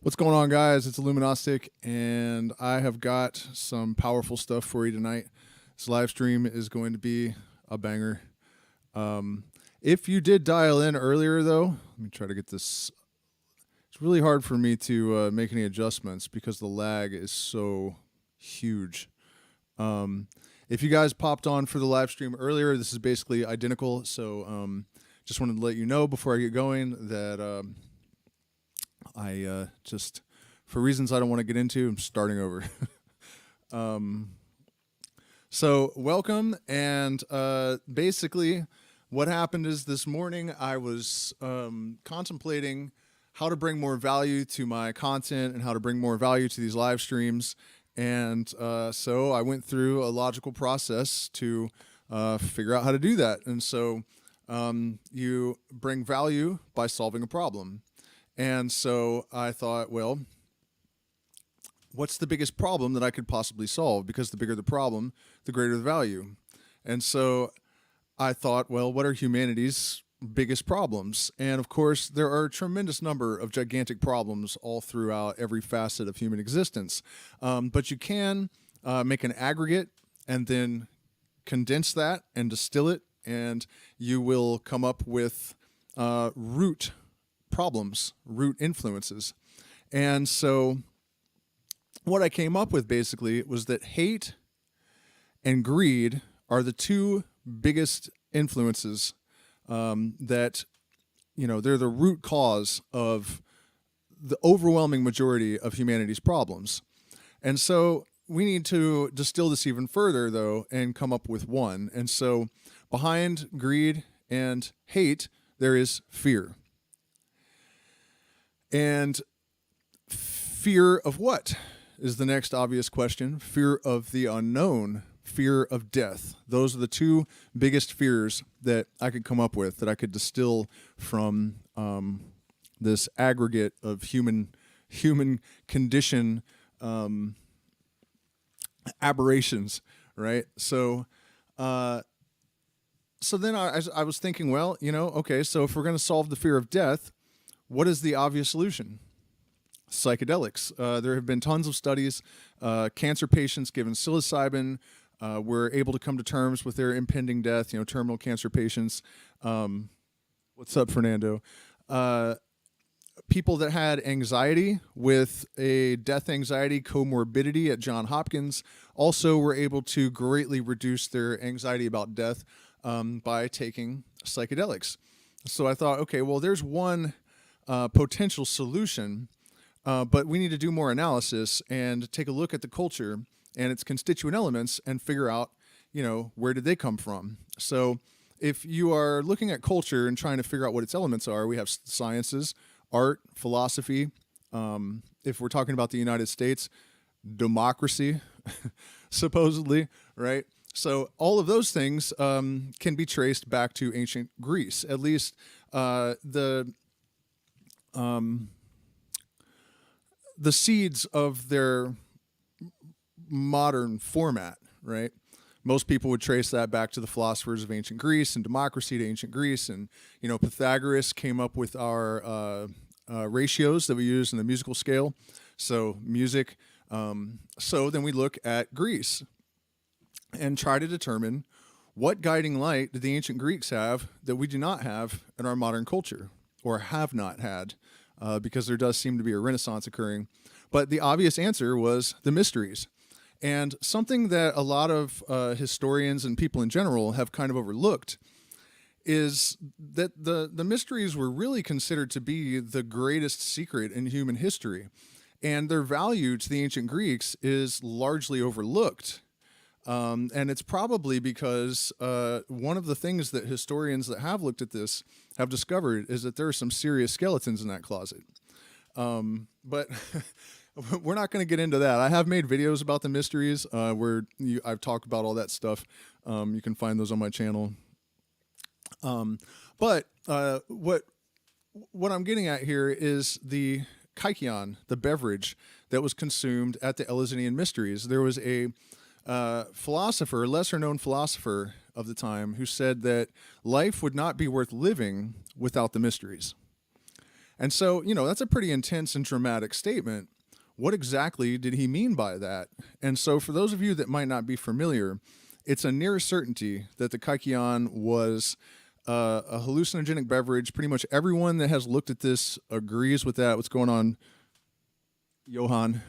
What's going on, guys? It's Illuminostic, and I have got some powerful stuff for you tonight. This live stream is going to be a banger. If you did dial in earlier, though, let me try to get this. It's really hard for me to make any adjustments because the lag is so huge. If you guys popped on for the live stream earlier, this is basically identical. So just wanted to let you know before I get going that I just, for reasons I don't want to get into, I'm starting over. So welcome, and basically what happened is this morning I was contemplating how to bring more value to my content and how to bring more value to these live streams. And so I went through a logical process to figure out how to do that. And so you bring value by solving a problem. And so I thought, well, what's the biggest problem that I could possibly solve? Because the bigger the problem, the greater the value. And so I thought, well, what are humanity's biggest problems? And of course, there are a tremendous number of gigantic problems all throughout every facet of human existence. But you can make an aggregate and then condense that and distill it, and you will come up with root problems, root influences. And so what I came up with basically was that hate and greed are the two biggest influences that, you know, they're the root cause of the overwhelming majority of humanity's problems. And so we need to distill this even further, though, and come up with one. And so behind greed and hate, there is fear. And fear of what is the next obvious question? Fear of the unknown, fear of death. Those are the two biggest fears that I could come up with, that I could distill from this aggregate of human condition aberrations, right? So then I was thinking, well, you know, okay, so if we're going to solve the fear of death, what is the obvious solution? Psychedelics. There have been tons of studies. Cancer patients given psilocybin were able to come to terms with their impending death, you know, terminal cancer patients. What's up, Fernando? People that had anxiety with a death anxiety comorbidity at Johns Hopkins also were able to greatly reduce their anxiety about death by taking psychedelics. So I thought, okay, well, there's one potential solution, but we need to do more analysis and take a look at the culture and its constituent elements and figure out, you know, where did they come from? So if you are looking at culture and trying to figure out what its elements are, we have sciences, art, philosophy. If we're talking about the United States, democracy, supposedly, right? So all of those things can be traced back to ancient Greece. At least the seeds of their modern format, right? Most people would trace that back to the philosophers of ancient Greece and democracy to ancient Greece. And, you know, Pythagoras came up with our ratios that we use in the musical scale. So music. So then we look at Greece and try to determine what guiding light did the ancient Greeks have that we do not have in our modern culture, or have not had, because there does seem to be a renaissance occurring. But the obvious answer was the mysteries. And something that a lot of historians and people in general have kind of overlooked is that the mysteries were really considered to be the greatest secret in human history. And their value to the ancient Greeks is largely overlooked. And it's probably because one of the things that historians that have looked at this have discovered is that there are some serious skeletons in that closet. But we're not going to get into that. I have made videos about the mysteries where I've talked about all that stuff. You can find those on my channel. But what I'm getting at here is the kykeon, the beverage that was consumed at the Eleusinian Mysteries. There was a philosopher, lesser known philosopher of the time, who said that life would not be worth living without the mysteries. And so, that's a pretty intense and dramatic statement. What exactly did he mean by that? And so, for those of you that might not be familiar, it's a near certainty that the kykeon was a hallucinogenic beverage. Pretty much everyone that has looked at this agrees with that. What's going on, Johan?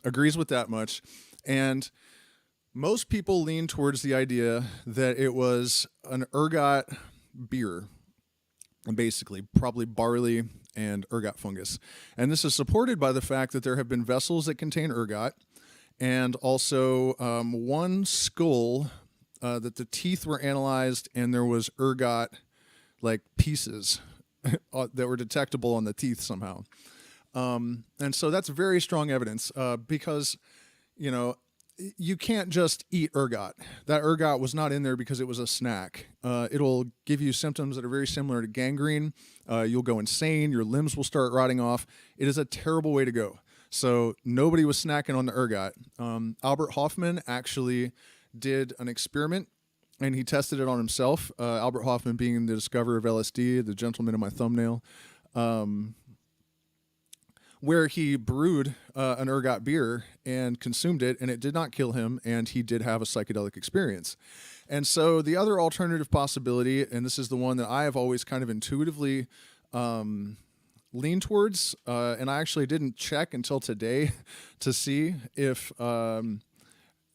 Agrees with that much. And most people lean towards the idea that it was an ergot beer, basically, probably barley and ergot fungus. And this is supported by the fact that there have been vessels that contain ergot, and also one skull that the teeth were analyzed, and there was ergot like pieces that were detectable on the teeth somehow. And so that's very strong evidence because, you can't just eat ergot. That ergot was not in there because it was a snack. It'll give you symptoms that are very similar to gangrene. You'll go insane. Your limbs will start rotting off. It is a terrible way to go. So nobody was snacking on the ergot. Albert Hofmann actually did an experiment, and he tested it on himself. Albert Hofmann being the discoverer of LSD, the gentleman in my thumbnail. Where he brewed an ergot beer and consumed it, and it did not kill him, and he did have a psychedelic experience. And so the other alternative possibility, and this is the one that I have always kind of intuitively leaned towards, and I actually didn't check until today to see if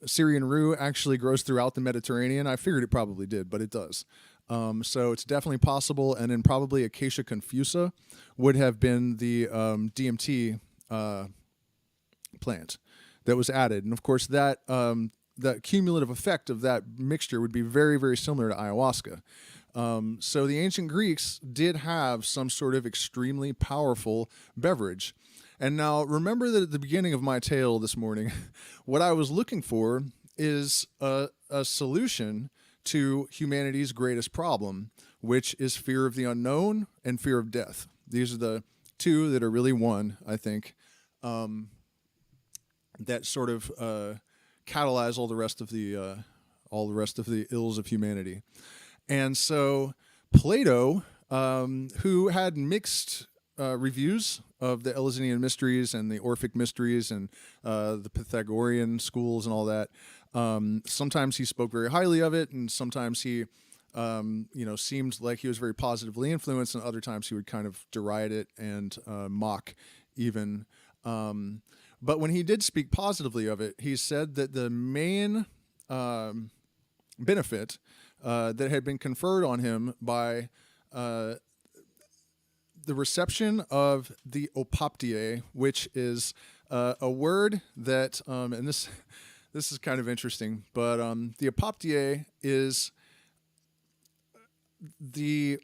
Syrian rue actually grows throughout the Mediterranean. I figured it probably did, but it does. So it's definitely possible, and then probably Acacia confusa would have been the DMT plant that was added, and of course that cumulative effect of that mixture would be very, very similar to ayahuasca. So the ancient Greeks did have some sort of extremely powerful beverage. And now remember that at the beginning of my tale this morning, what I was looking for is a solution to humanity's greatest problem, which is fear of the unknown and fear of death. These are the two that are really one, I think, that sort of catalyze all the rest of the ills of humanity. And so Plato, who had mixed reviews of the Eleusinian mysteries and the Orphic mysteries and the Pythagorean schools and all that, sometimes he spoke very highly of it, and sometimes he seemed like he was very positively influenced, and other times he would kind of deride it and mock even. But when he did speak positively of it, he said that the main benefit that had been conferred on him by the reception of the opoptiae, which is a word that, and this is kind of interesting, but the opoptiae is the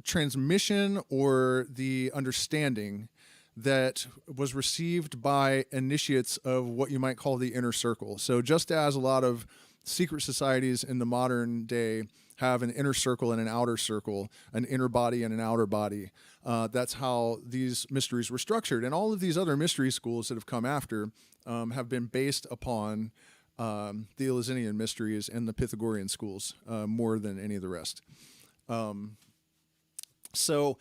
transmission or the understanding that was received by initiates of what you might call the inner circle. So just as a lot of secret societies in the modern day have an inner circle and an outer circle, an inner body and an outer body, that's how these mysteries were structured. And all of these other mystery schools that have come after have been based upon the Eleusinian mysteries and the Pythagorean schools more than any of the rest. So,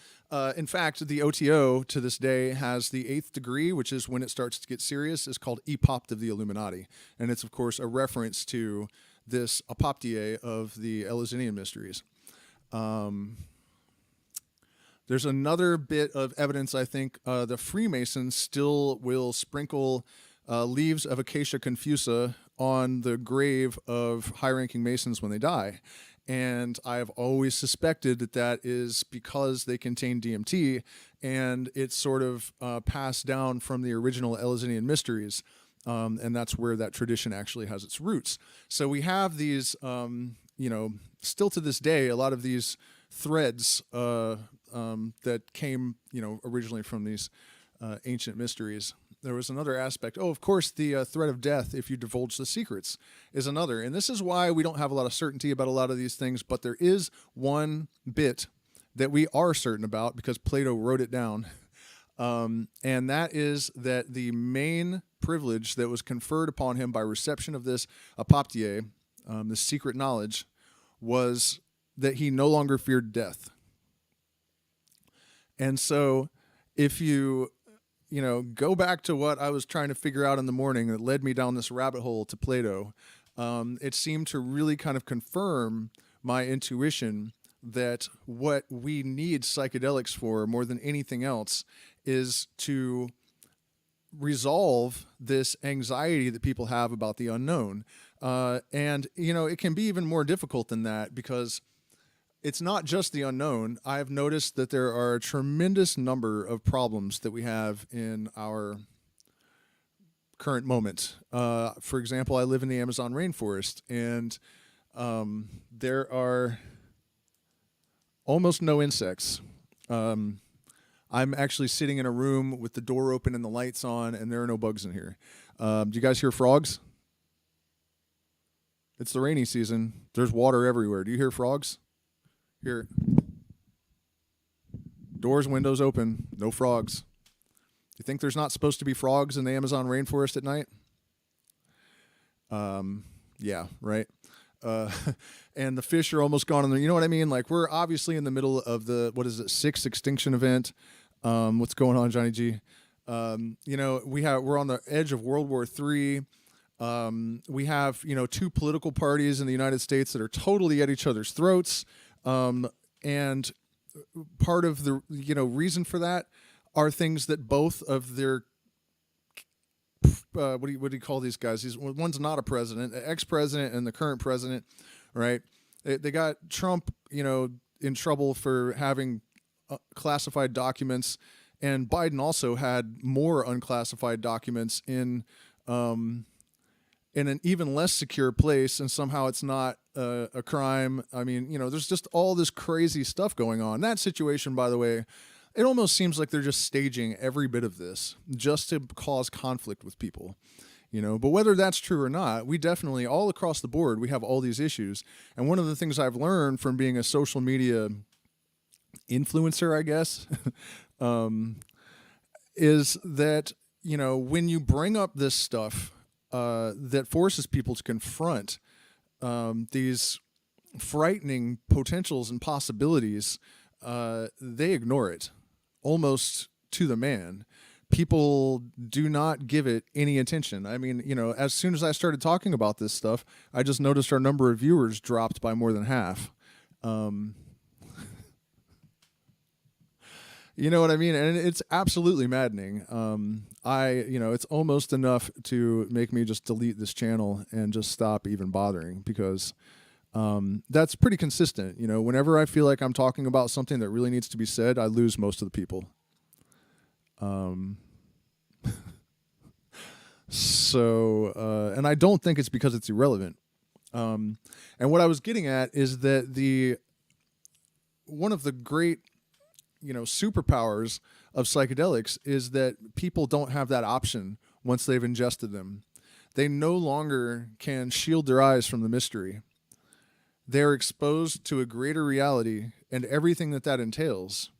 in fact, the OTO to this day has the 8th degree, which is when it starts to get serious. Is called Epopt of the Illuminati. And it's, of course, a reference to this apoptiae of the Eleusinian mysteries. There's another bit of evidence, I think. The Freemasons still will sprinkle leaves of Acacia confusa on the grave of high-ranking Masons when they die. And I've always suspected that that is because they contain DMT, and it's sort of passed down from the original Eleusinian mysteries, and that's where that tradition actually has its roots. So we have these, still to this day, a lot of these threads that came, originally from these ancient mysteries. There was another aspect. Oh, of course, the threat of death if you divulge the secrets is another. And this is why we don't have a lot of certainty about a lot of these things, but there is one bit that we are certain about because Plato wrote it down. And that is that the main privilege that was conferred upon him by reception of this apoptiae, this secret knowledge, was that he no longer feared death. And so if you go back to what I was trying to figure out in the morning that led me down this rabbit hole to Plato, it seemed to really kind of confirm my intuition that what we need psychedelics for more than anything else is to resolve this anxiety that people have about the unknown. And it can be even more difficult than that because it's not just the unknown. I've noticed that there are a tremendous number of problems that we have in our current moment. For example, I live in the Amazon rainforest, and there are almost no insects. I'm actually sitting in a room with the door open and the lights on, and there are no bugs in here. Do you guys hear frogs? It's the rainy season. There's water everywhere. Do you hear frogs? Here. Doors, windows open. No frogs. You think there's not supposed to be frogs in the Amazon rainforest at night? Yeah, right. And the fish are almost gone in there. You know what I mean? Like, we're obviously in the middle of the, sixth extinction event. What's going on, Johnny G? We're on the edge of World War III. We have, two political parties in the United States that are totally at each other's throats. And part of the, reason for that are things that both of their, what do you call these guys? One's not a president, the ex-president and the current president, right? They got Trump, in trouble for having classified documents, and Biden also had more unclassified documents in an even less secure place, and somehow it's not a crime. I mean, there's just all this crazy stuff going on. That situation, by the way, it almost seems like they're just staging every bit of this just to cause conflict with people, But whether that's true or not, we definitely, all across the board, we have all these issues. And one of the things I've learned from being a social media influencer, I guess, is that, when you bring up this stuff, that forces people to confront these frightening potentials and possibilities, they ignore it almost to the man. People do not give it any attention. I mean, as soon as I started talking about this stuff, I just noticed our number of viewers dropped by more than half. You know what I mean? And it's absolutely maddening. It's almost enough to make me just delete this channel and just stop even bothering, because that's pretty consistent. Whenever I feel like I'm talking about something that really needs to be said, I lose most of the people. And I don't think it's because it's irrelevant. And what I was getting at is that one of the great superpowers of psychedelics is that people don't have that option once they've ingested them. They no longer can shield their eyes from the mystery. They're exposed to a greater reality and everything that entails.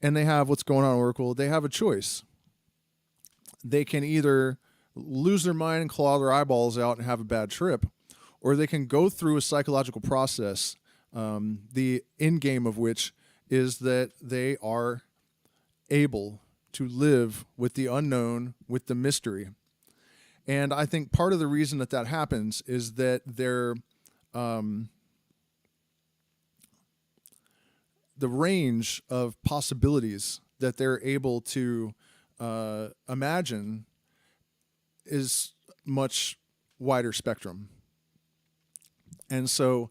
And they have, what's going on, Oracle? They have a choice. They can either lose their mind and claw their eyeballs out and have a bad trip, or they can go through a psychological process, the end game of which is that they are able to live with the unknown, with the mystery. And I think part of the reason that happens is that the range of possibilities that they're able to imagine is much wider spectrum. And so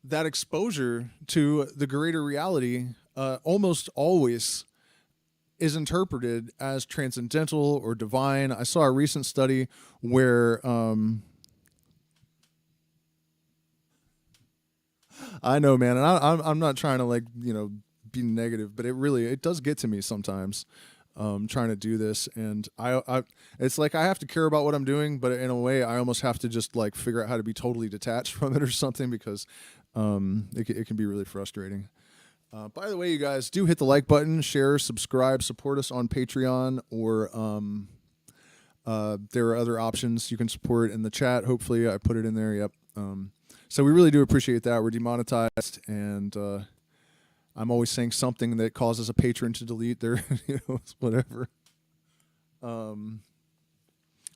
that exposure to the greater reality almost always is interpreted as transcendental or divine. I saw a recent study where I know, man, and I'm not trying to be negative, but it does get to me sometimes. Trying to do this, and I it's like I have to care about what I'm doing, but in a way I almost have to just figure out how to be totally detached from it or something, because it can be really frustrating. By the way, you guys, do hit the like button, share, subscribe, support us on Patreon, or there are other options you can support in the chat. Hopefully I put it in there. Yep. So we really do appreciate that. We're demonetized, and I'm always saying something that causes a patron to delete their, whatever.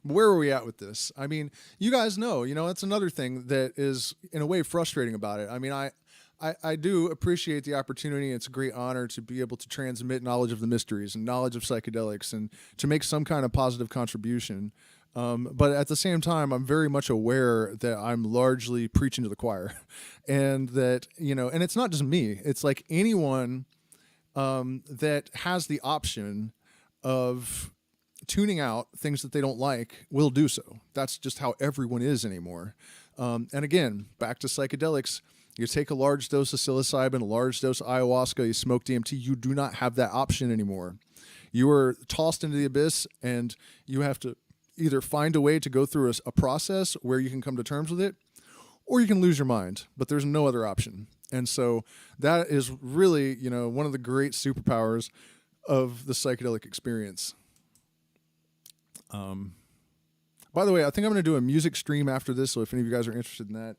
Where are we at with this? I mean, you guys know, that's another thing that is in a way frustrating about it. I mean, I do appreciate the opportunity. It's a great honor to be able to transmit knowledge of the mysteries and knowledge of psychedelics and to make some kind of positive contribution. But at the same time, I'm very much aware that I'm largely preaching to the choir and that, and it's not just me, it's like anyone that has the option of tuning out things that they don't like will do so. That's just how everyone is anymore. And again, back to psychedelics, you take a large dose of psilocybin, a large dose of ayahuasca, you smoke DMT, you do not have that option anymore. You are tossed into the abyss and you have to either find a way to go through a process where you can come to terms with it, or you can lose your mind, but there's no other option. And so that is really, one of the great superpowers of the psychedelic experience. By the way, I think I'm going to do a music stream after this, so if any of you guys are interested in that,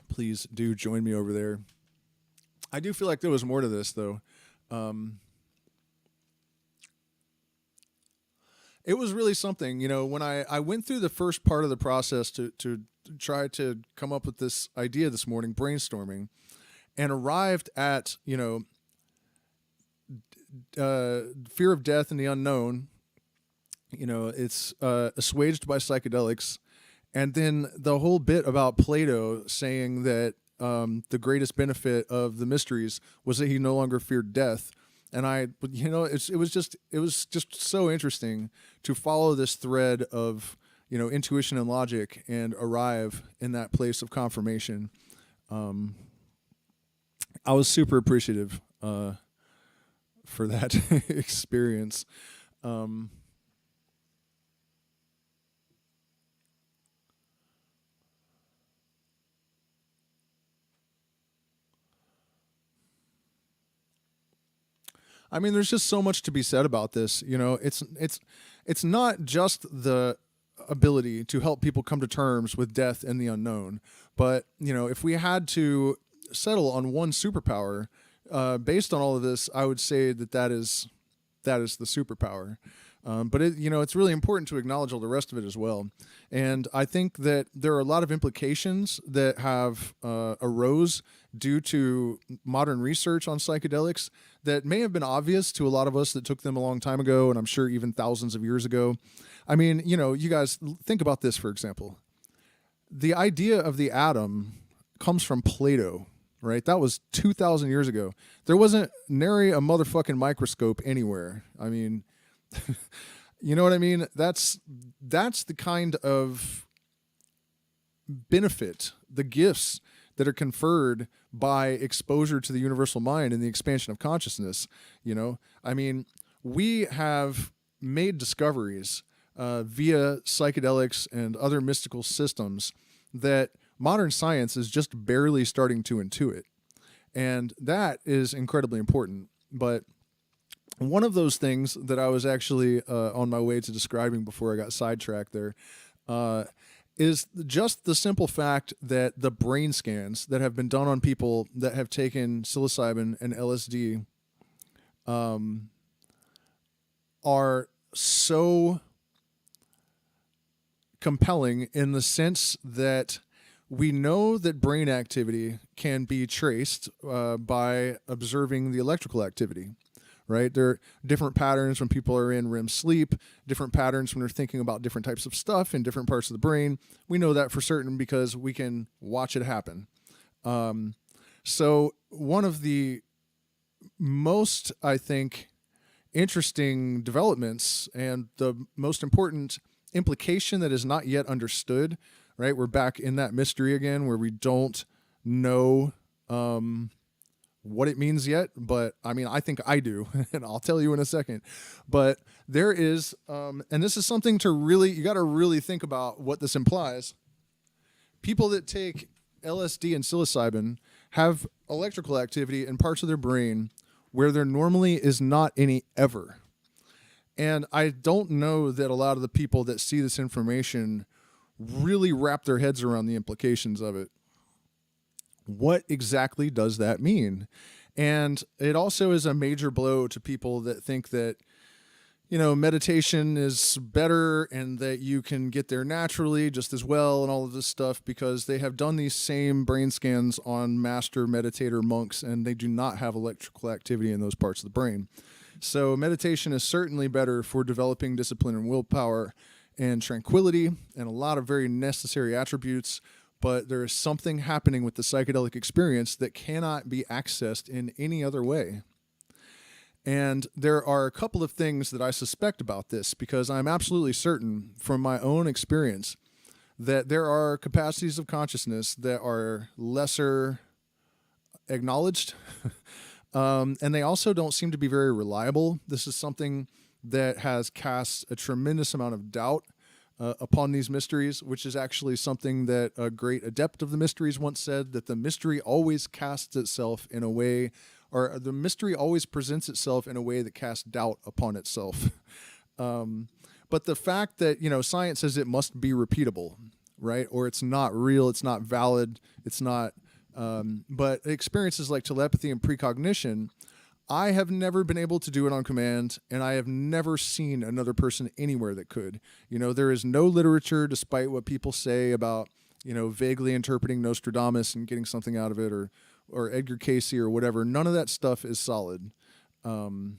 please do join me over there. I do feel like there was more to this, though. It was really something, when I went through the first part of the process to try to come up with this idea this morning, brainstorming, and arrived at, fear of death and the unknown, it's assuaged by psychedelics. And then the whole bit about Plato saying that the greatest benefit of the mysteries was that he no longer feared death. And it was just so interesting to follow this thread of, intuition and logic and arrive in that place of confirmation. I was super appreciative for that experience. I mean, there's just so much to be said about this. It's not just the ability to help people come to terms with death and the unknown, but if we had to settle on one superpower, based on all of this, I would say that is the superpower. But it's really important to acknowledge all the rest of it as well. And I think that there are a lot of implications that have arose due to modern research on psychedelics that may have been obvious to a lot of us that took them a long time ago, and I'm sure even thousands of years ago. I mean, you guys think about this, for example. The idea of the atom comes from Plato, right? That was 2,000 years ago. There wasn't nary a motherfucking microscope anywhere. I mean, you know what I mean? That's the kind of benefit, the gifts that are conferred by exposure to the universal mind and the expansion of consciousness. I mean, we have made discoveries via psychedelics and other mystical systems that modern science is just barely starting to intuit. And that is incredibly important. But one of those things that I was actually on my way to describing before I got sidetracked there is just the simple fact that the brain scans that have been done on people that have taken psilocybin and LSD are so compelling in the sense that we know that brain activity can be traced by observing the electrical activity. Right? There are different patterns when people are in REM sleep, different patterns when they're thinking about different types of stuff in different parts of the brain. We know that for certain because we can watch it happen. So one of the most, I think, interesting developments and the most important implication that is not yet understood, right? We're back in that mystery again where we don't know what it means yet, but I mean, I think I do, and I'll tell you in a second. But there is, and this is something you got to really think about what this implies. People that take LSD and psilocybin have electrical activity in parts of their brain where there normally is not any ever. And I don't know that a lot of the people that see this information really wrap their heads around the implications of it. What exactly does that mean? And it also is a major blow to people that think that, meditation is better and that you can get there naturally just as well and all of this stuff, because they have done these same brain scans on master meditator monks and they do not have electrical activity in those parts of the brain. So meditation is certainly better for developing discipline and willpower and tranquility and a lot of very necessary attributes, but there is something happening with the psychedelic experience that cannot be accessed in any other way. And there are a couple of things that I suspect about this, because I'm absolutely certain from my own experience that there are capacities of consciousness that are lesser acknowledged. And they also don't seem to be very reliable. This is something that has cast a tremendous amount of doubt upon these mysteries, which is actually something that a great adept of the mysteries once said, that the mystery always casts itself in a way, or the mystery always presents itself in a way that casts doubt upon itself. But the fact that, science says it must be repeatable, right? Or it's not real, it's not valid, it's not, but experiences like telepathy and precognition, I have never been able to do it on command, and I have never seen another person anywhere that could. There is no literature, despite what people say about, vaguely interpreting Nostradamus and getting something out of it, or Edgar Cayce or whatever. None of that stuff is solid. But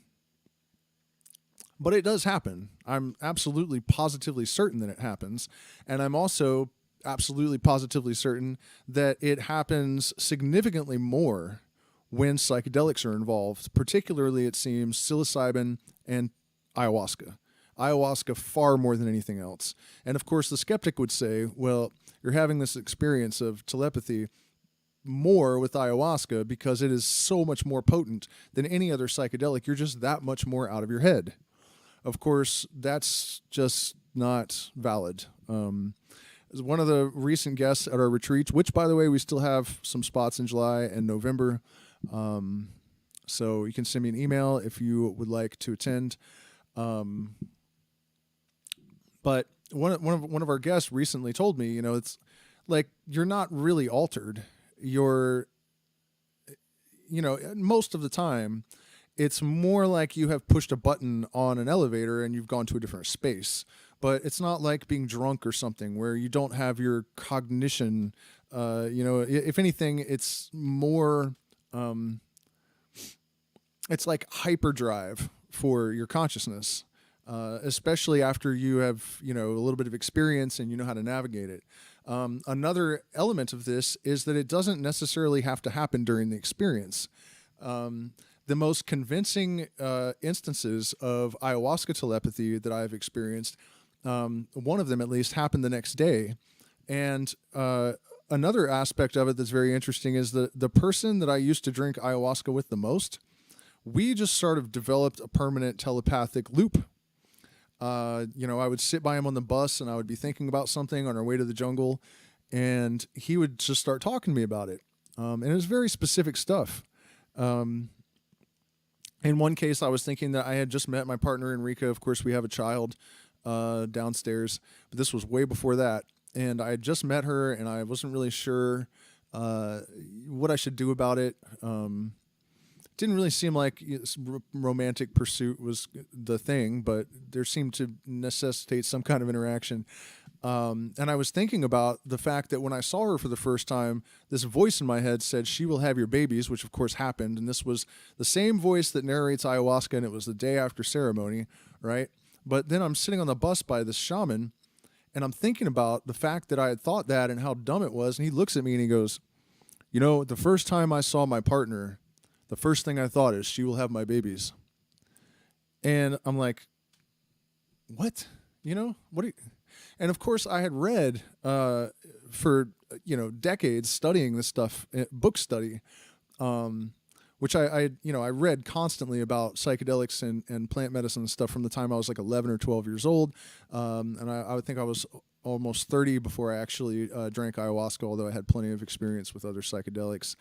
it does happen. I'm absolutely positively certain that it happens. And I'm also absolutely positively certain that it happens significantly more when psychedelics are involved, particularly, it seems, psilocybin and ayahuasca. Ayahuasca far more than anything else. And of course, the skeptic would say, well, you're having this experience of telepathy more with ayahuasca because it is so much more potent than any other psychedelic. You're just that much more out of your head. Of course, that's just not valid. One of the recent guests at our retreats, which, by the way, we still have some spots in July and November. So you can send me an email if you would like to attend. But one of our guests recently told me, it's like, you're not really altered. You're, most of the time, it's more like you have pushed a button on an elevator and you've gone to a different space. But it's not like being drunk or something where you don't have your cognition. If anything, it's more, it's like hyperdrive for your consciousness, especially after you have, a little bit of experience and you know how to navigate it. Another element of this is that it doesn't necessarily have to happen during the experience. The most convincing instances of ayahuasca telepathy that I've experienced, one of them at least, happened the next day. And another aspect of it that's very interesting is the person that I used to drink ayahuasca with the most, we just sort of developed a permanent telepathic loop. I would sit by him on the bus and I would be thinking about something on our way to the jungle, and he would just start talking to me about it. And it was very specific stuff. In one case, I was thinking that I had just met my partner, Enrica. Of course, we have a child downstairs, but this was way before that. And I had just met her, and I wasn't really sure what I should do about it. Didn't really seem like romantic pursuit was the thing, but there seemed to necessitate some kind of interaction. And I was thinking about the fact that when I saw her for the first time, this voice in my head said, "She will have your babies," which of course happened. And this was the same voice that narrates ayahuasca, and it was the day after ceremony, right? But then I'm sitting on the bus by this shaman, and I'm thinking about the fact that I had thought that and how dumb it was. And he looks at me and he goes, the first time I saw my partner, the first thing I thought is, she will have my babies. And I'm like, what? What are you? And of course, I had read for decades studying this stuff, book study, which I read constantly about psychedelics and plant medicine and stuff from the time I was like 11 or 12 years old, and I would think I was almost 30 before I actually drank ayahuasca, although I had plenty of experience with other psychedelics.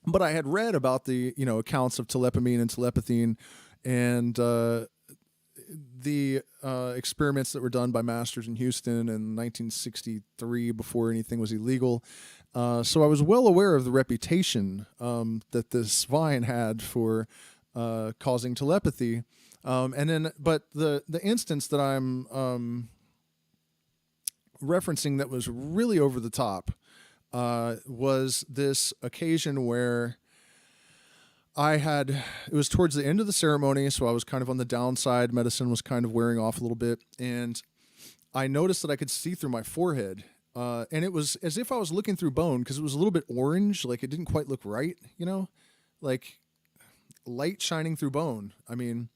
But I had read about the accounts of telepamine and telepathine, and the experiments that were done by masters in Houston in 1963 before anything was illegal. So I was well aware of the reputation that this vine had for causing telepathy. But the instance that I'm referencing that was really over the top was this occasion where it was towards the end of the ceremony, so I was kind of on the downside. Medicine was kind of wearing off a little bit, and I noticed that I could see through my forehead. And it was as if I was looking through bone, because it was a little bit orange, like it didn't quite look right, like light shining through bone. I mean,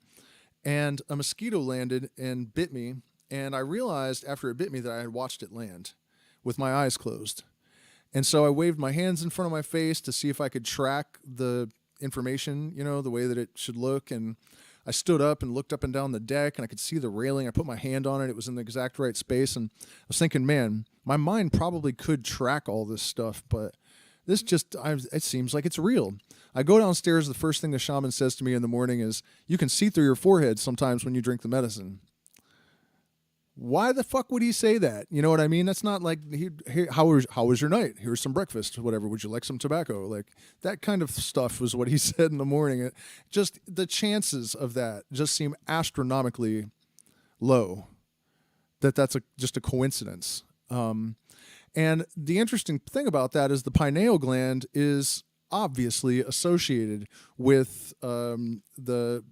and a mosquito landed and bit me, and I realized after it bit me that I had watched it land with my eyes closed. And so I waved my hands in front of my face to see if I could track the information, the way that it should look. And I stood up and looked up and down the deck, and I could see the railing. I put my hand on it. It was in the exact right space. And I was thinking, man, my mind probably could track all this stuff, but it seems like it's real. I go downstairs. The first thing the shaman says to me in the morning is, you can see through your forehead sometimes when you drink the medicine. Why the fuck would he say that? You know what I mean? That's not like, how was your night? Here's some breakfast, whatever. Would you like some tobacco? Like that kind of stuff was what he said in the morning. Just the chances of that just seem astronomically low. That's just a coincidence. And the interesting thing about that is the pineal gland is obviously associated with the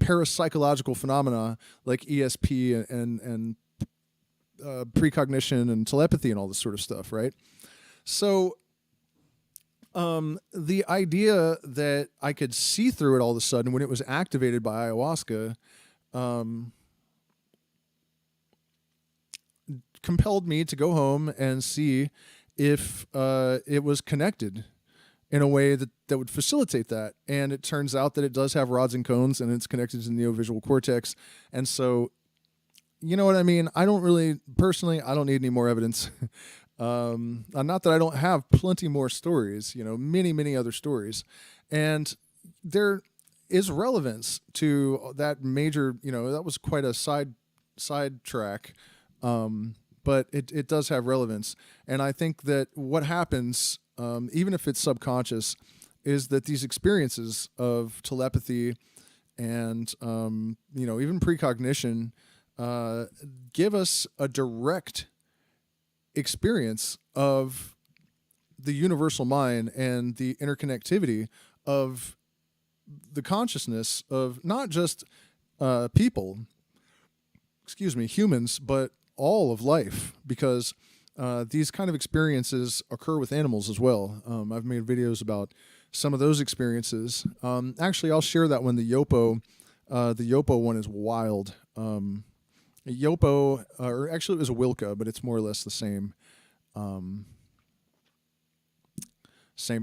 parapsychological phenomena like ESP and precognition and telepathy and all this sort of stuff, right? So the idea that I could see through it all of a sudden when it was activated by ayahuasca compelled me to go home and see if it was connected in a way that would facilitate that. And it turns out that it does have rods and cones, and it's connected to the neovisual cortex. And so, you know what I mean? I don't need any more evidence. Not that I don't have plenty more stories, many, many other stories. And there is relevance to that major, that was quite a side track. But it does have relevance. And I think that what happens, even if it's subconscious, is that these experiences of telepathy and, even precognition give us a direct experience of the universal mind and the interconnectivity of the consciousness of not just humans, but all of life, because these kind of experiences occur with animals as well. I've made videos about some of those experiences. Actually, I'll share that one. The Yopo one is wild. Yopo, or actually it was a Wilka, but it's more or less the same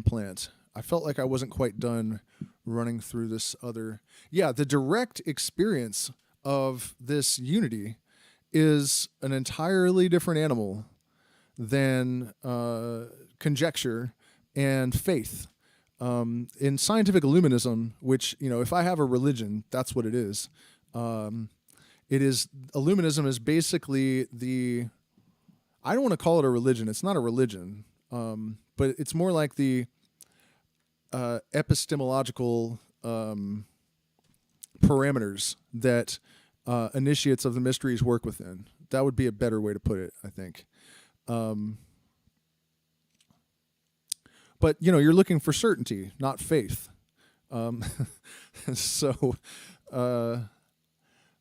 plant. I felt like I wasn't quite done running through this other. Yeah, the direct experience of this unity is an entirely different animal than conjecture and faith. In scientific Illuminism, which, if I have a religion, that's what it is. Illuminism is basically I don't want to call it a religion. It's not a religion, but it's more like the epistemological parameters that initiates of the mysteries work within. That would be a better way to put it, I think. But you're looking for certainty, not faith. So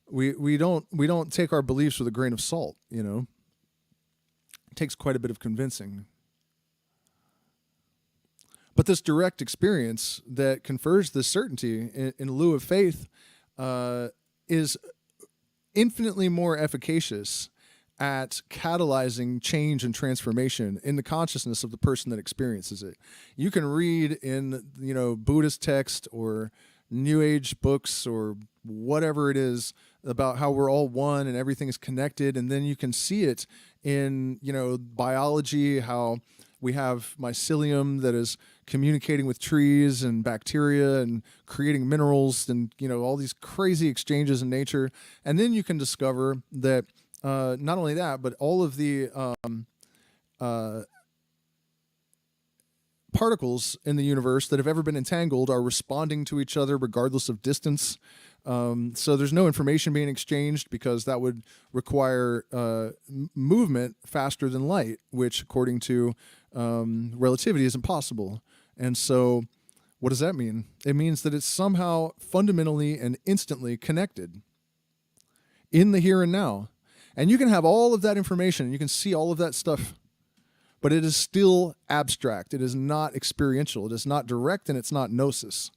we don't take our beliefs with a grain of salt. It takes quite a bit of convincing. But this direct experience that confers this certainty in lieu of faith is infinitely more efficacious at catalyzing change and transformation in the consciousness of the person that experiences it. You can read in, Buddhist text or New Age books or whatever it is about how we're all one and everything is connected, and then you can see it in, biology, how We have mycelium that is communicating with trees and bacteria and creating minerals and, all these crazy exchanges in nature. And then you can discover that not only that, but all of the particles in the universe that have ever been entangled are responding to each other regardless of distance. So there's no information being exchanged because that would require movement faster than light, which according to relativity is impossible. And so what does that mean? It means that it's somehow fundamentally and instantly connected in the here and now. And you can have all of that information, you can see all of that stuff, but it is still abstract. It is not experiential. It is not direct, and it's not gnosis.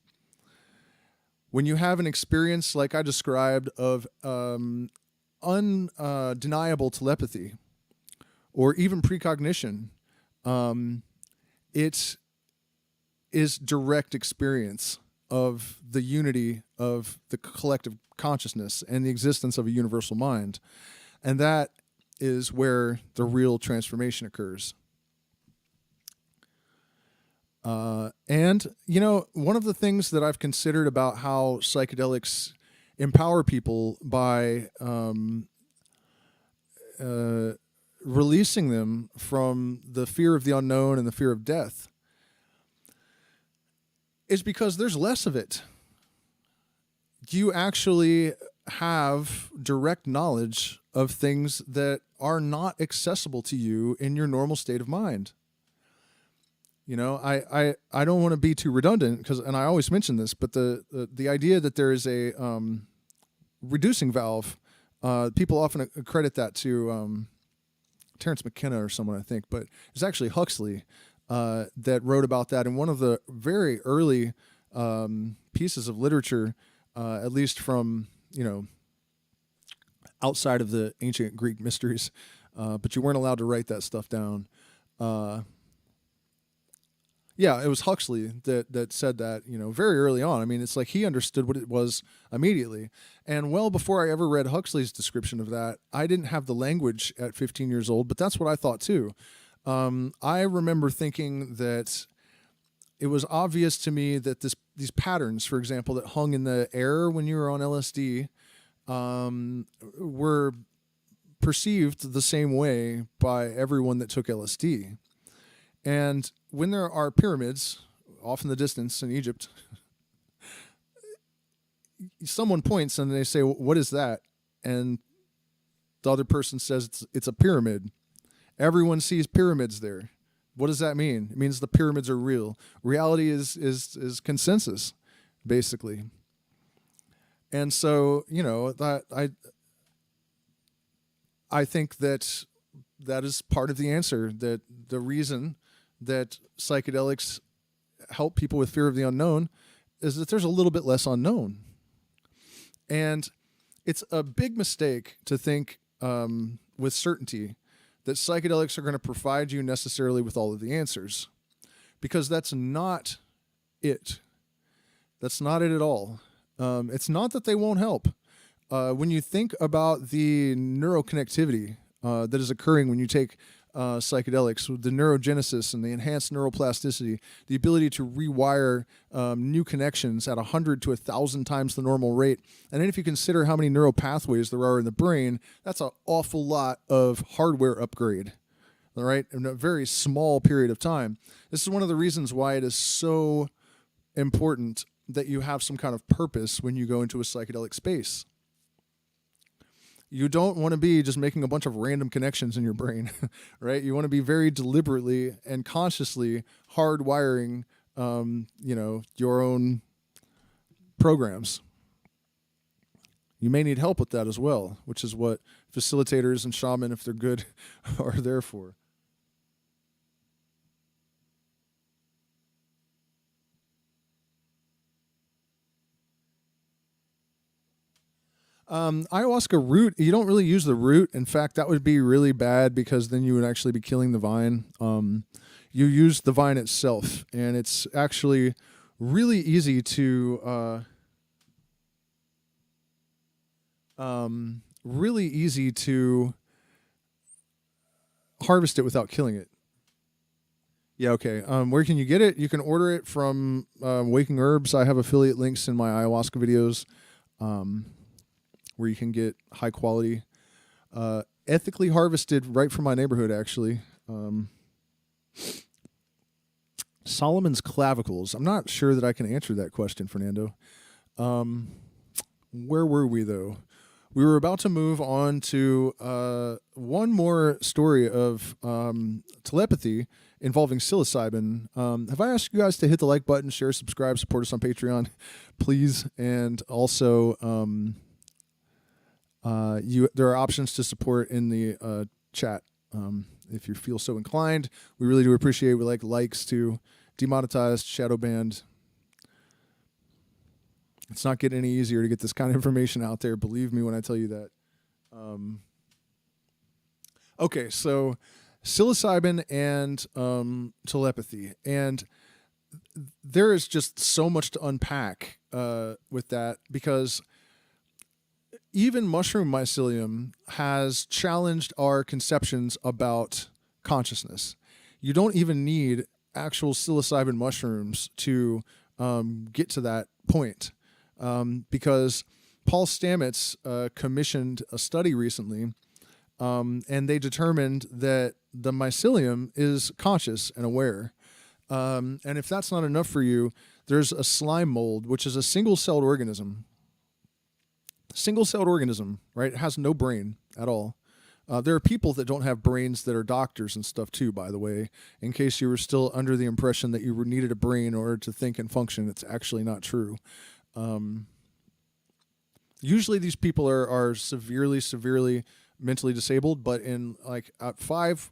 When you have an experience like I described of undeniable telepathy or even precognition, it is direct experience of the unity of the collective consciousness and the existence of a universal mind. And that is where the real transformation occurs. And, one of the things that I've considered about how psychedelics empower people by releasing them from the fear of the unknown and the fear of death is because there's less of it. You actually have direct knowledge of things that are not accessible to you in your normal state of mind. I don't want to be too redundant and I always mention this, but the idea that there is a reducing valve, people often credit that to Terence McKenna or someone, I think, but it's actually Huxley that wrote about that in one of the very early pieces of literature, at least from, outside of the ancient Greek mysteries, but you weren't allowed to write that stuff down. Yeah, it was Huxley that said that, very early on. I mean, it's like he understood what it was immediately. And well before I ever read Huxley's description of that, I didn't have the language at 15 years old, but that's what I thought too. I remember thinking that it was obvious to me that these patterns, for example, that hung in the air when you were on LSD, were perceived the same way by everyone that took LSD. And when there are pyramids off in the distance in Egypt, someone points and they say, "What is that?" And the other person says, it's a pyramid. Everyone sees pyramids there. What does that mean? It means the pyramids are real. Reality is consensus, basically. And so, that I think that is part of the answer, that the reason that psychedelics help people with fear of the unknown is that there's a little bit less unknown. And it's a big mistake to think with certainty that psychedelics are going to provide you necessarily with all of the answers, because that's not it. That's not it at all. It's not that they won't help. When you think about the neuroconnectivity that is occurring when you take psychedelics, the neurogenesis and the enhanced neuroplasticity, the ability to rewire new connections at 100 to 1,000 times the normal rate. And then if you consider how many neural pathways there are in the brain, that's an awful lot of hardware upgrade, all right, in a very small period of time. This is one of the reasons why it is so important that you have some kind of purpose when you go into a psychedelic space. You don't want to be just making a bunch of random connections in your brain, right? You want to be very deliberately and consciously hardwiring, your own programs. You may need help with that as well, which is what facilitators and shaman, if they're good, are there for. Ayahuasca root, you don't really use the root. In fact, that would be really bad because then you would actually be killing the vine. You use the vine itself, and it's actually really easy to harvest it without killing it. Yeah, okay. Where can you get it? You can order it from Waking Herbs. I have affiliate links in my ayahuasca videos, where you can get high quality, ethically harvested right from my neighborhood, actually. Solomon's clavicles. I'm not sure that I can answer that question, Fernando. Where were we, though? We were about to move on to one more story of telepathy involving psilocybin. Have I asked you guys to hit the like button, share, subscribe, support us on Patreon, please? And also, there are options to support in the chat if you feel so inclined. We really do appreciate. We like likes to demonetized, shadow banned. It's not getting any easier to get this kind of information out there. Believe me when I tell you that. Okay, so psilocybin and telepathy. And there is just so much to unpack with that, because even mushroom mycelium has challenged our conceptions about consciousness. You don't even need actual psilocybin mushrooms to get to that point. Because Paul Stamets commissioned a study recently, and they determined that the mycelium is conscious and aware. And if that's not enough for you, there's a slime mold, which is a single-celled organism. Single-celled organism, right? It has no brain at all. There are people that don't have brains that are doctors and stuff too, by the way, in case you were still under the impression that you needed a brain in order to think and function. It's actually not true. Usually these people are severely mentally disabled, but in like five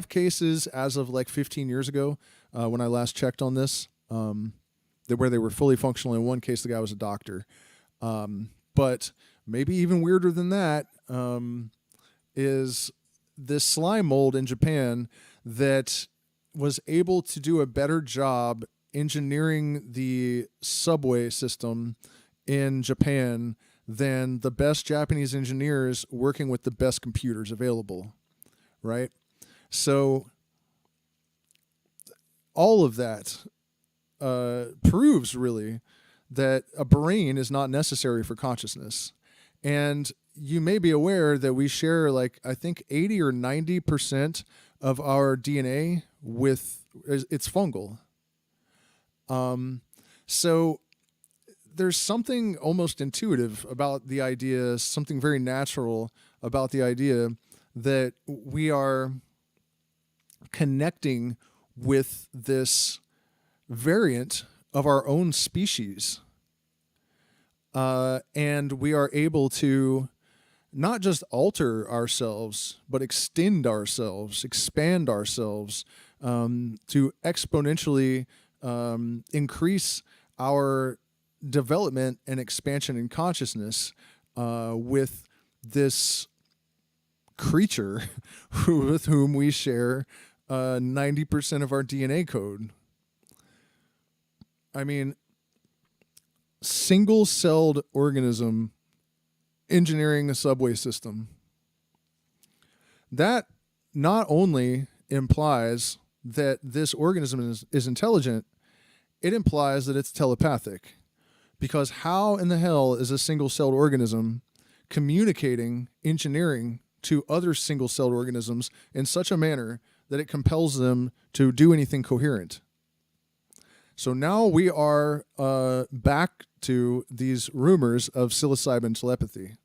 cases as of like 15 years ago, when I last checked on this, where they were fully functional. In one case, the guy was a doctor. But maybe even weirder than that, is this slime mold in Japan that was able to do a better job engineering the subway system in Japan than the best Japanese engineers working with the best computers available, right? So all of that proves really that a brain is not necessary for consciousness. And you may be aware that we share, like, I think 80 or 90% of our DNA with, it's fungal. So there's something almost intuitive about the idea, something very natural about the idea that we are connecting with this variant of our own species. And we are able to not just alter ourselves, but extend ourselves, expand ourselves, to exponentially increase our development and expansion in consciousness with this creature with whom we share 90% of our DNA code. I mean, single-celled organism engineering a subway system. That not only implies that this organism is intelligent, it implies that it's telepathic. Because how in the hell is a single-celled organism communicating engineering to other single-celled organisms in such a manner that it compels them to do anything coherent? So now we are back to these rumors of psilocybin telepathy,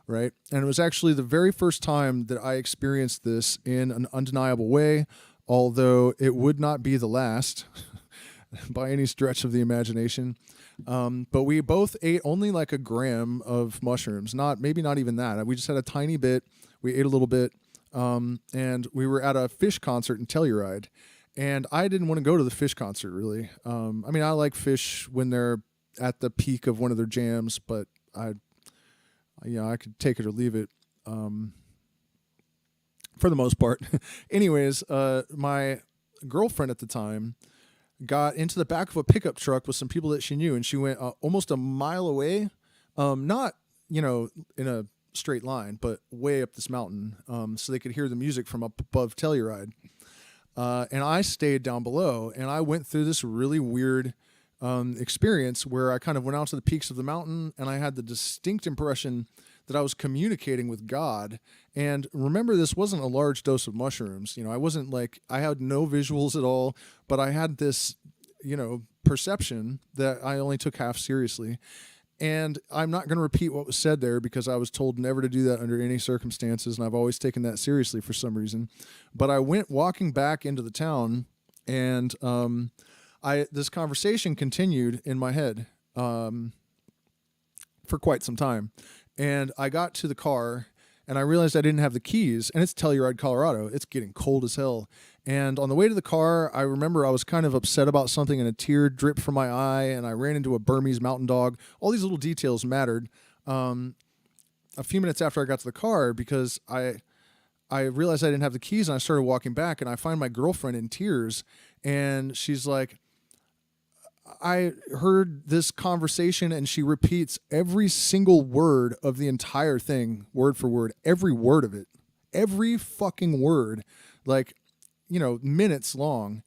right? And it was actually the very first time that I experienced this in an undeniable way, although it would not be the last by any stretch of the imagination. But we both ate only like a gram of mushrooms, maybe not even that. We just had a tiny bit. We ate a little bit, and we were at a Fish concert in Telluride. And I didn't want to go to the Fish concert, really. I mean, I like Fish when they're at the peak of one of their jams, but I could take it or leave it for the most part. Anyways, my girlfriend at the time got into the back of a pickup truck with some people that she knew, and she went almost a mile away, not, in a straight line, but way up this mountain, so they could hear the music from up above Telluride. and I stayed down below, and I went through this really weird experience where I kind of went out to the peaks of the mountain, and I had the distinct impression that I was communicating with God. And remember, this wasn't a large dose of mushrooms. I wasn't like, I had no visuals at all, but I had this, perception that I only took half seriously. And I'm not going to repeat what was said there because I was told never to do that under any circumstances, and I've always taken that seriously for some reason. But I went walking back into the town, and this conversation continued in my head for quite some time. And I got to the car, and I realized I didn't have the keys, and it's Telluride, Colorado. It's getting cold as hell. And on the way to the car, I remember I was kind of upset about something, and a tear dripped from my eye, and I ran into a Burmese mountain dog. All these little details mattered a few minutes after I got to the car, because I realized I didn't have the keys, and I started walking back, and I find my girlfriend in tears, and she's like, I heard this conversation, and she repeats every single word of the entire thing, word for word, every word of it, every fucking word, like, minutes long.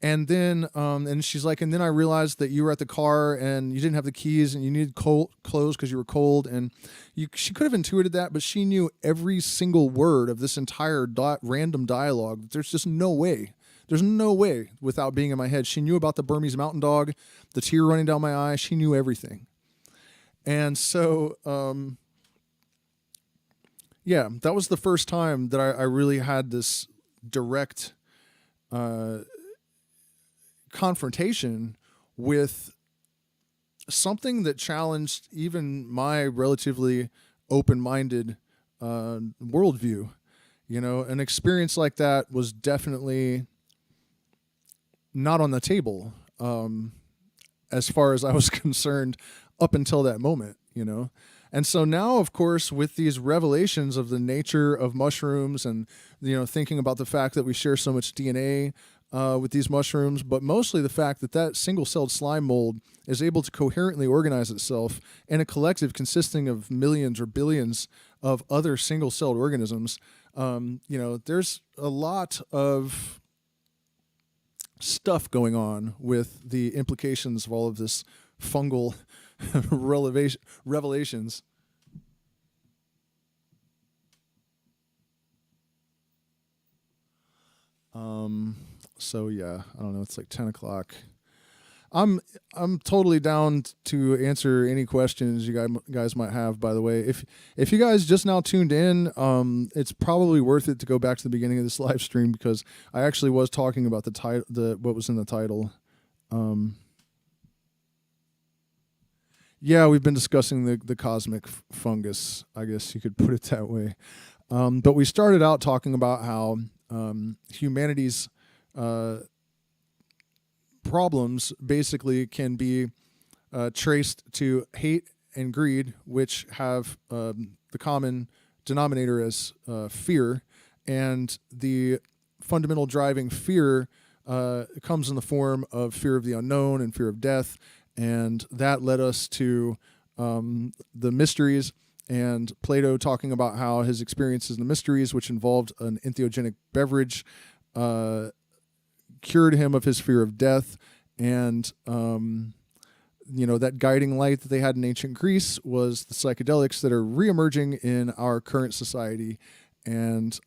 And then, and she's like, and then I realized that you were at the car and you didn't have the keys and you needed clothes because you were cold. And she could have intuited that, but she knew every single word of this entire random dialogue. There's just no way. There's no way without being in my head. She knew about the Burmese mountain dog, the tear running down my eye. She knew everything. And so, yeah, that was the first time that I really had this direct confrontation with something that challenged even my relatively open-minded worldview. An experience like that was definitely not on the table as far as I was concerned up until that moment, And so now, of course, with these revelations of the nature of mushrooms and, thinking about the fact that we share so much DNA with these mushrooms, but mostly the fact that single-celled slime mold is able to coherently organize itself in a collective consisting of millions or billions of other single-celled organisms, there's a lot of stuff going on with the implications of all of this fungal revelations. So yeah, I don't know. It's like 10 o'clock. I'm totally down to answer any questions you guys might have. By the way, if you guys just now tuned in, it's probably worth it to go back to the beginning of this live stream because I actually was talking about the title, what was in the title. Yeah, we've been discussing the cosmic fungus. I guess you could put it that way. But we started out talking about how humanity's problems basically can be traced to hate and greed, which have the common denominator as fear, and the fundamental driving fear comes in the form of fear of the unknown and fear of death, and that led us to the mysteries, and Plato talking about how his experiences in the mysteries, which involved an entheogenic beverage, cured him of his fear of death. And, that guiding light that they had in ancient Greece was the psychedelics that are reemerging in our current society. And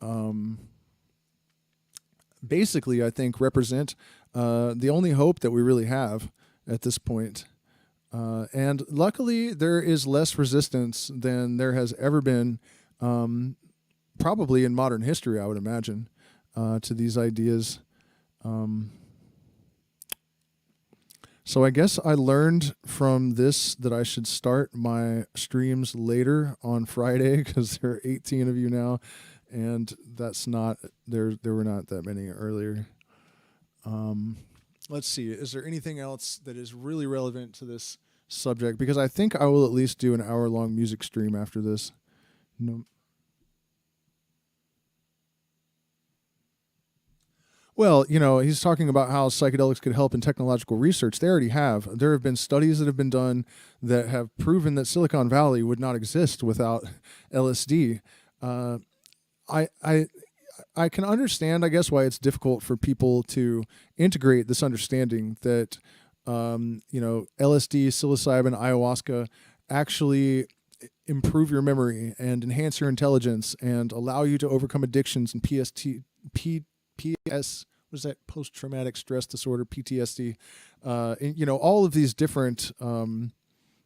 basically, I think, represent the only hope that we really have at this point. And luckily, there is less resistance than there has ever been, probably in modern history, I would imagine, to these ideas. So I guess I learned from this that I should start my streams later on Friday because there are 18 of you now, and that's not there were not that many earlier. Let's see. Is there anything else that is really relevant to this subject? Because I think I will at least do an hour-long music stream after this. No. Well, he's talking about how psychedelics could help in technological research. They already have. There have been studies that have been done that have proven that Silicon Valley would not exist without LSD. I I can understand, I guess, why it's difficult for people to integrate this understanding that, LSD, psilocybin, ayahuasca actually improve your memory and enhance your intelligence and allow you to overcome addictions and what is that, post-traumatic stress disorder, PTSD, all of these different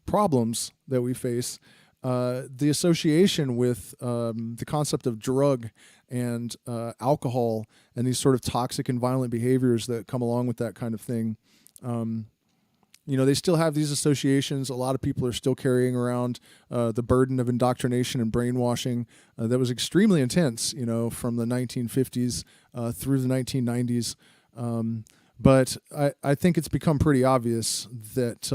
problems that we face. The association with the concept of drug and alcohol and these sort of toxic and violent behaviors that come along with that kind of thing. They still have these associations. A lot of people are still carrying around the burden of indoctrination and brainwashing that was extremely intense, from the 1950s through the 1990s. But I think it's become pretty obvious that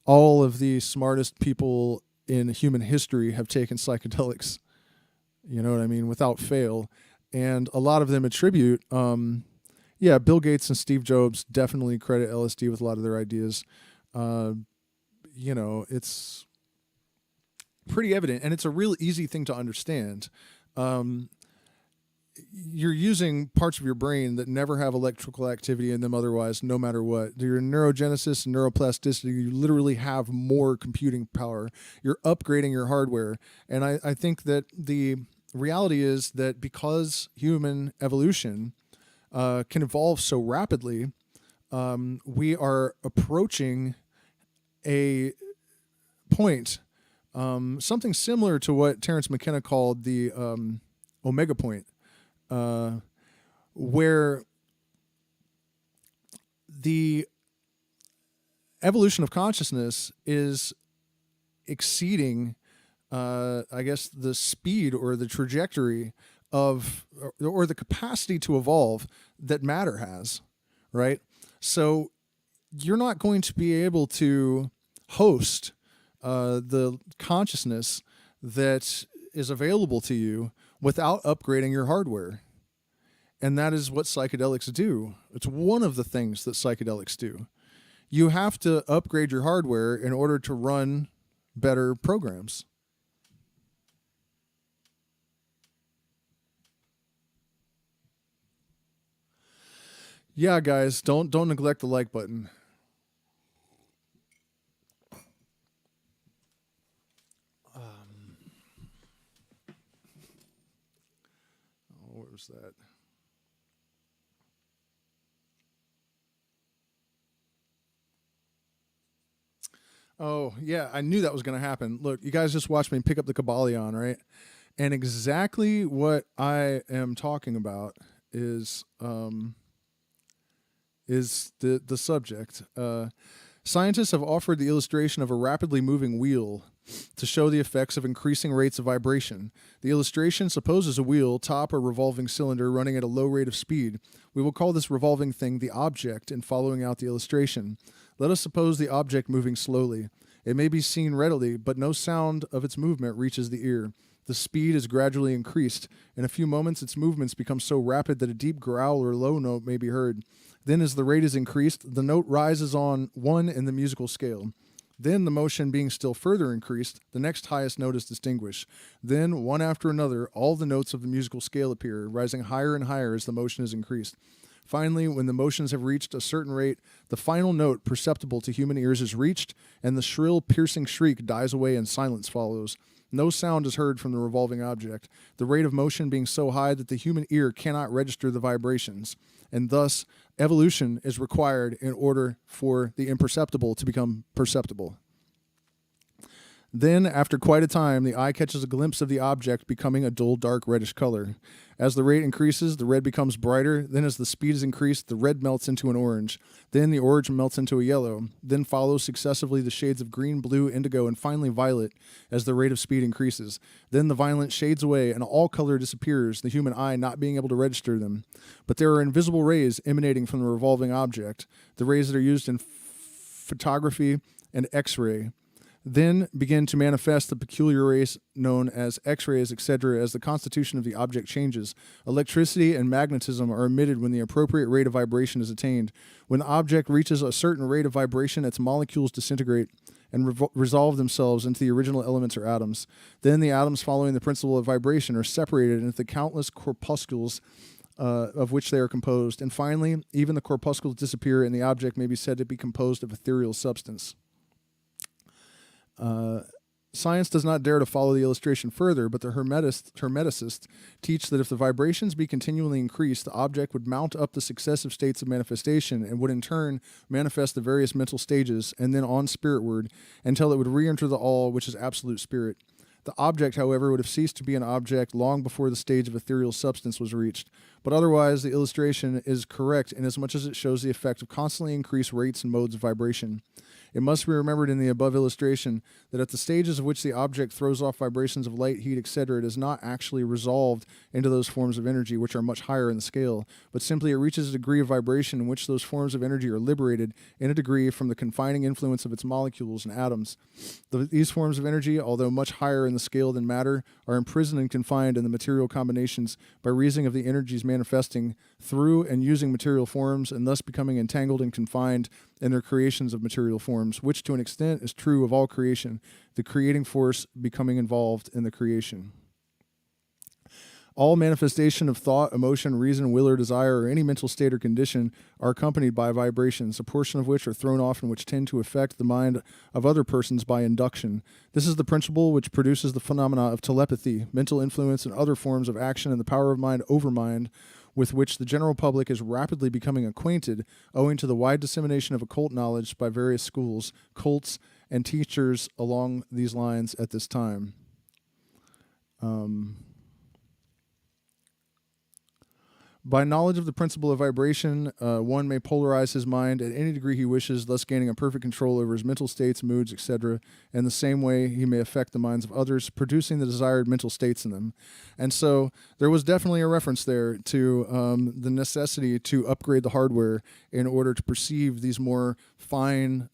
all of the smartest people in human history have taken psychedelics, you know what I mean, without fail. And a lot of them attribute, Bill Gates and Steve Jobs definitely credit LSD with a lot of their ideas. It's pretty evident, and it's a real easy thing to understand. You're using parts of your brain that never have electrical activity in them otherwise, no matter what. Your neurogenesis and neuroplasticity, you literally have more computing power. You're upgrading your hardware. And I think that the reality is that because human evolution can evolve so rapidly, we are approaching a point, something similar to what Terence McKenna called the omega point, where the evolution of consciousness is exceeding, the speed or the trajectory of, or the capacity to evolve that matter has, right? So you're not going to be able to host the consciousness that is available to you without upgrading your hardware. And that is what psychedelics do. It's one of the things that psychedelics do. You have to upgrade your hardware in order to run better programs. Yeah, guys, don't neglect the like button. What was that? Oh, yeah, I knew that was going to happen. Look, you guys just watched me pick up the Kabbalion, right? And exactly what I am talking about is the subject. Scientists have offered the illustration of a rapidly moving wheel to show the effects of increasing rates of vibration. The illustration supposes a wheel, top or revolving cylinder, running at a low rate of speed. We will call this revolving thing the object in following out the illustration. Let us suppose the object moving slowly. It may be seen readily, but no sound of its movement reaches the ear. The speed is gradually increased. In a few moments, its movements become so rapid that a deep growl or low note may be heard. Then, as the rate is increased, the note rises on one in the musical scale. Then, the motion being still further increased, the next highest note is distinguished. Then, one after another, all the notes of the musical scale appear, rising higher and higher as the motion is increased. Finally, when the motions have reached a certain rate, the final note perceptible to human ears is reached, and the shrill, piercing shriek dies away and silence follows. No sound is heard from the revolving object, the rate of motion being so high that the human ear cannot register the vibrations, and thus evolution is required in order for the imperceptible to become perceptible. Then, after quite a time, the eye catches a glimpse of the object becoming a dull, dark, reddish color. As the rate increases, the red becomes brighter. Then, as the speed is increased, the red melts into an orange. Then, the orange melts into a yellow. Then follows successively the shades of green, blue, indigo, and finally violet as the rate of speed increases. Then the violet shades away, and all color disappears, the human eye not being able to register them. But there are invisible rays emanating from the revolving object, the rays that are used in photography and X-ray. Then begin to manifest the peculiar rays known as X-rays, etc. As the constitution of the object changes. Electricity and magnetism are emitted when the appropriate rate of vibration is attained. When the object reaches a certain rate of vibration, its molecules disintegrate, and resolve themselves into the original elements or atoms. Then the atoms following the principle of vibration are separated into the countless corpuscles of which they are composed. And finally, even the corpuscles disappear and the object may be said to be composed of ethereal substance. Science does not dare to follow the illustration further, but the hermeticists teach that if the vibrations be continually increased, the object would mount up the successive states of manifestation and would in turn manifest the various mental stages and then on spiritward until it would re-enter the all, which is absolute spirit. The object, however, would have ceased to be an object long before the stage of ethereal substance was reached. But otherwise, the illustration is correct inasmuch as it shows the effect of constantly increased rates and modes of vibration. It must be remembered in the above illustration that at the stages of which the object throws off vibrations of light, heat, etc., it is not actually resolved into those forms of energy which are much higher in the scale, but simply it reaches a degree of vibration in which those forms of energy are liberated in a degree from the confining influence of its molecules and atoms. These forms of energy, although much higher in the scale than matter, are imprisoned and confined in the material combinations by reason of the energies manifesting through and using material forms and thus becoming entangled and confined in their creations of material forms, which to an extent is true of all creation, the creating force becoming involved in the creation. All manifestation of thought, emotion, reason, will, or desire, or any mental state or condition are accompanied by vibrations, a portion of which are thrown off and which tend to affect the mind of other persons by induction. This is the principle which produces the phenomena of telepathy, mental influence, and other forms of action, and the power of mind over mind, with which the general public is rapidly becoming acquainted, owing to the wide dissemination of occult knowledge by various schools, cults, and teachers along these lines at this time. By knowledge of the principle of vibration, one may polarize his mind at any degree he wishes, thus gaining a perfect control over his mental states, moods, etc. In the same way, he may affect the minds of others, producing the desired mental states in them. And so there was definitely a reference there to the necessity to upgrade the hardware in order to perceive these more fine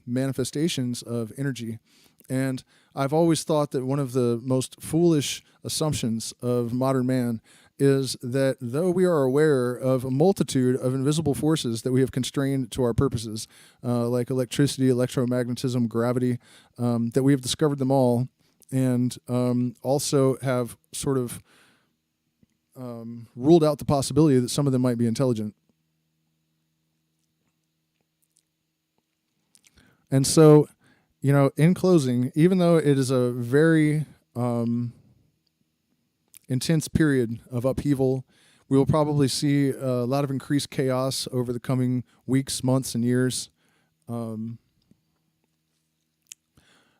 manifestations of energy. And I've always thought that one of the most foolish assumptions of modern man is that though we are aware of a multitude of invisible forces that we have constrained to our purposes, like electricity, electromagnetism, gravity, that we have discovered them all and also have sort of ruled out the possibility that some of them might be intelligent. And so, you know, in closing, even though it is a very intense period of upheaval, we will probably see a lot of increased chaos over the coming weeks, months, and years.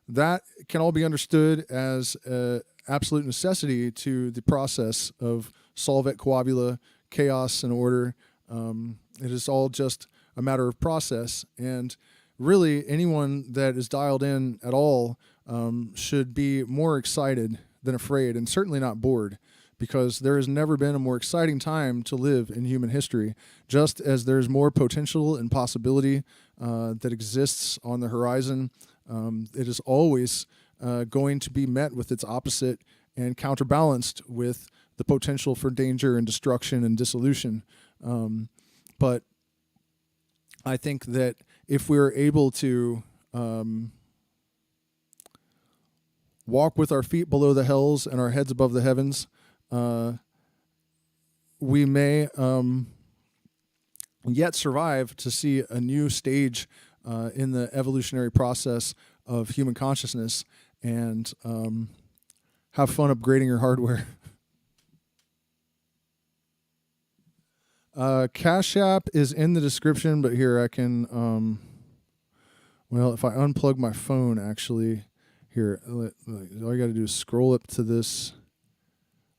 That can all be understood as an absolute necessity to the process of solvet coabula, chaos and order. It is all just a matter of process, and really anyone that is dialed in at all should be more excited than afraid, and certainly not bored, because there has never been a more exciting time to live in human history. Just as there's more potential and possibility that exists on the horizon, it is always going to be met with its opposite and counterbalanced with the potential for danger and destruction and dissolution. But I think that if we're able to walk with our feet below the hells and our heads above the heavens, we may yet survive to see a new stage in the evolutionary process of human consciousness and have fun upgrading your hardware. Cash App is in the description, but here I can, well, if I unplug my phone, actually, here, all I got to do is scroll up to this.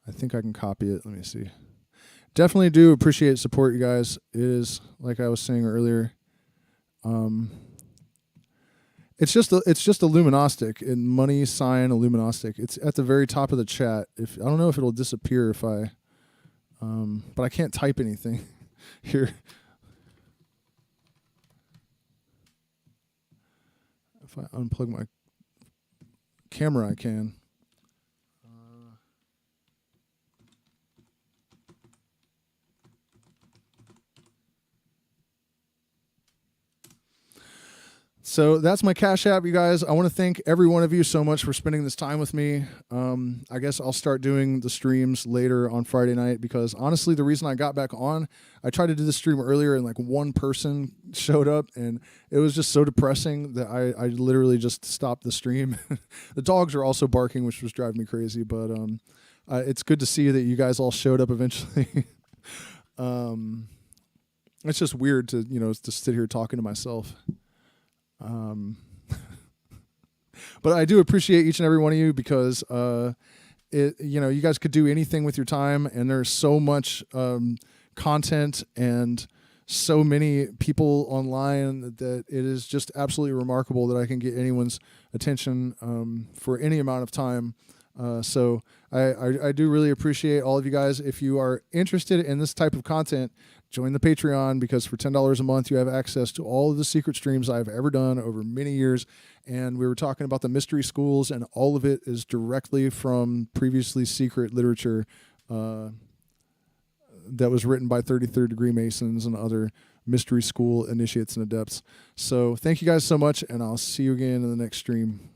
I think I can copy it. Let me see. Definitely do appreciate support, you guys. It is, like I was saying earlier, it's just a luminostic, and money sign a luminostic. It's at the very top of the chat. If I don't know if it'll disappear if I, but I can't type anything here. If I unplug my camera, I can. So that's my Cash App, you guys. I want to thank every one of you so much for spending this time with me. I guess I'll start doing the streams later on Friday night because honestly, the reason I got back on, I tried to do the stream earlier and like one person showed up and it was just so depressing that I literally just stopped the stream. The dogs are also barking, which was driving me crazy, but it's good to see that you guys all showed up eventually. It's just weird to, to sit here talking to myself. But I do appreciate each and every one of you because, you guys could do anything with your time and there's so much, content and so many people online that it is just absolutely remarkable that I can get anyone's attention, for any amount of time. So I do really appreciate all of you guys. If you are interested in this type of content, join the Patreon because for $10 a month, you have access to all of the secret streams I've ever done over many years. And we were talking about the mystery schools, and all of it is directly from previously secret literature that was written by 33rd degree Masons and other mystery school initiates and adepts. So thank you guys so much, and I'll see you again in the next stream.